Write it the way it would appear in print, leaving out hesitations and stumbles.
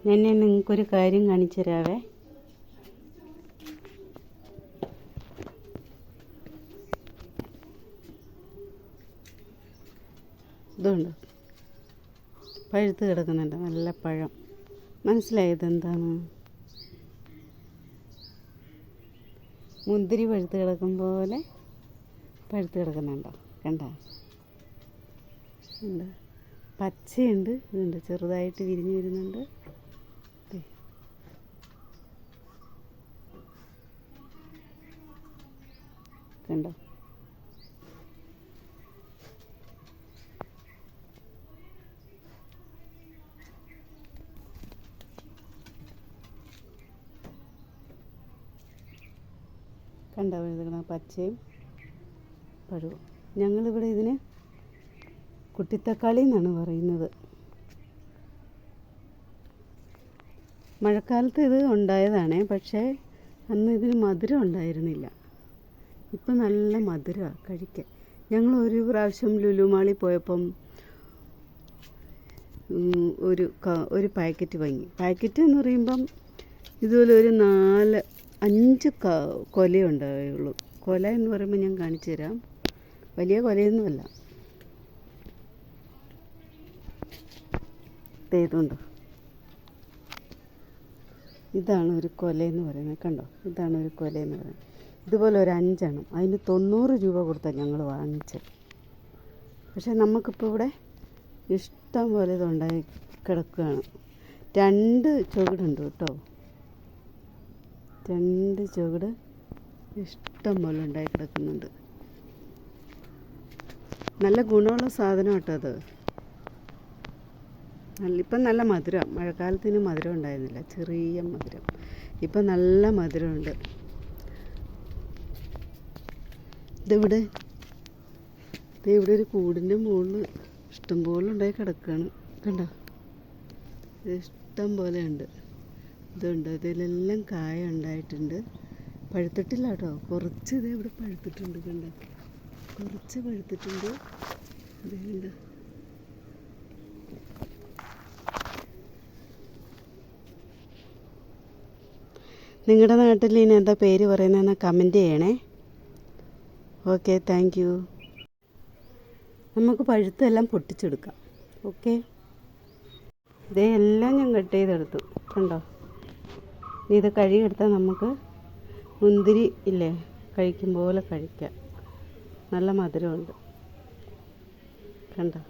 ഞാൻ നിങ്ങൾക്കൊരു കാര്യം കാണിച്ചു തരാവേ. ഇതുണ്ട്, പഴുത്ത് കിടക്കുന്നുണ്ട്, നല്ല പഴം. മനസ്സിലായത് എന്താണ്? മുന്തിരി പഴുത്ത് കിടക്കും പോലെ പഴുത്ത് കിടക്കുന്നുണ്ടോ? കണ്ടോ? ഉണ്ട്, പച്ചയുണ്ട്, ഇതുണ്ട്, ചെറുതായിട്ട് വിരിഞ്ഞ് വരുന്നുണ്ട്. കണ്ടോ? കണ്ടോ എഴുതണം, പച്ചയും പഴവും. ഞങ്ങളിവിടെ ഇതിന് കുട്ടിത്തക്കാളി എന്നാണ് പറയുന്നത്. മഴക്കാലത്ത് ഇത് ഉണ്ടായതാണേ, പക്ഷേ അന്ന് ഇതിന് മധുരം ഉണ്ടായിരുന്നില്ല. ഇപ്പം നല്ല മധുരമാണ് കഴിക്കാൻ. ഞങ്ങൾ ഒരു പ്രാവശ്യം ലുലു മാളിൽ പോയപ്പം ഒരു പാക്കറ്റ് വാങ്ങി. പാക്കറ്റ് എന്ന് പറയുമ്പം ഇതുപോലെ ഒരു 4-5 കൊലയുണ്ടാവുള്ളൂ. കൊല എന്ന് പറയുമ്പോൾ ഞാൻ കാണിച്ചു തരാം. വലിയ കൊലയൊന്നുമല്ല. ഇതുണ്ടോ, ഇതാണ് ഒരു കൊലയെന്ന് പറയുന്നത്. കണ്ടോ, ഇതാണ് ഒരു കൊലയെന്ന് പറയുന്നത്. ഇതുപോലെ ഒരു 5 എണ്ണം. അതിന് 90 രൂപ കൊടുത്താണ് ഞങ്ങൾ വാങ്ങിച്ചത്. പക്ഷേ നമുക്കിപ്പോൾ ഇവിടെ ഇഷ്ടം പോലെ ഇതുണ്ടായി കിടക്കുകയാണ്. 2 ചുവടുണ്ട് കേട്ടോ, 2 ചുവട് ഇഷ്ടം പോലെ ഉണ്ടായി കിടക്കുന്നുണ്ട്. നല്ല ഗുണമുള്ള സാധനം കേട്ടോ അത്. ഇപ്പം നല്ല മധുരം. മഴക്കാലത്തിന് മധുരം ഉണ്ടായിരുന്നില്ല, ചെറിയ മധുരം. ഇപ്പം നല്ല മധുരമുണ്ട്. ഇവിടെ ഒരു കൂടിൻ്റെ മുകളിൽ ഇഷ്ടംപോലെ ഉണ്ടായി കിടക്കുകയാണ്. കണ്ടോ, ഇഷ്ടം പോലെ ഉണ്ട്. ഇതുണ്ട്, ഇതിലെല്ലാം കായ ഉണ്ടായിട്ടുണ്ട്. പഴുത്തിട്ടില്ല കേട്ടോ, കുറച്ച് ഇത് ഇവിടെ പഴുത്തിട്ടുണ്ട്. കണ്ടോ, കുറച്ച് പഴുത്തിട്ടുണ്ട്. ഇതുണ്ട്. നിങ്ങളുടെ നാട്ടിൽ ഇനി എന്താ പേര് പറയുന്നതെന്ന് കമൻറ്റ് ചെയ്യണേ. Okay, thank you. നമുക്ക് പഴുത്തെല്ലാം പൊട്ടിച്ചെടുക്കാം. ഓക്കെ, ഇതെല്ലാം ഞാൻ കട്ട് ചെയ്തെടുത്തു. കണ്ടോ, ഇത് കഴുകിയെടുത്താൽ നമുക്ക് മുന്തിരി ഇല്ലേ, കഴിക്കും പോലെ കഴിക്കാം. നല്ല മധുരമുണ്ട്. കണ്ടോ?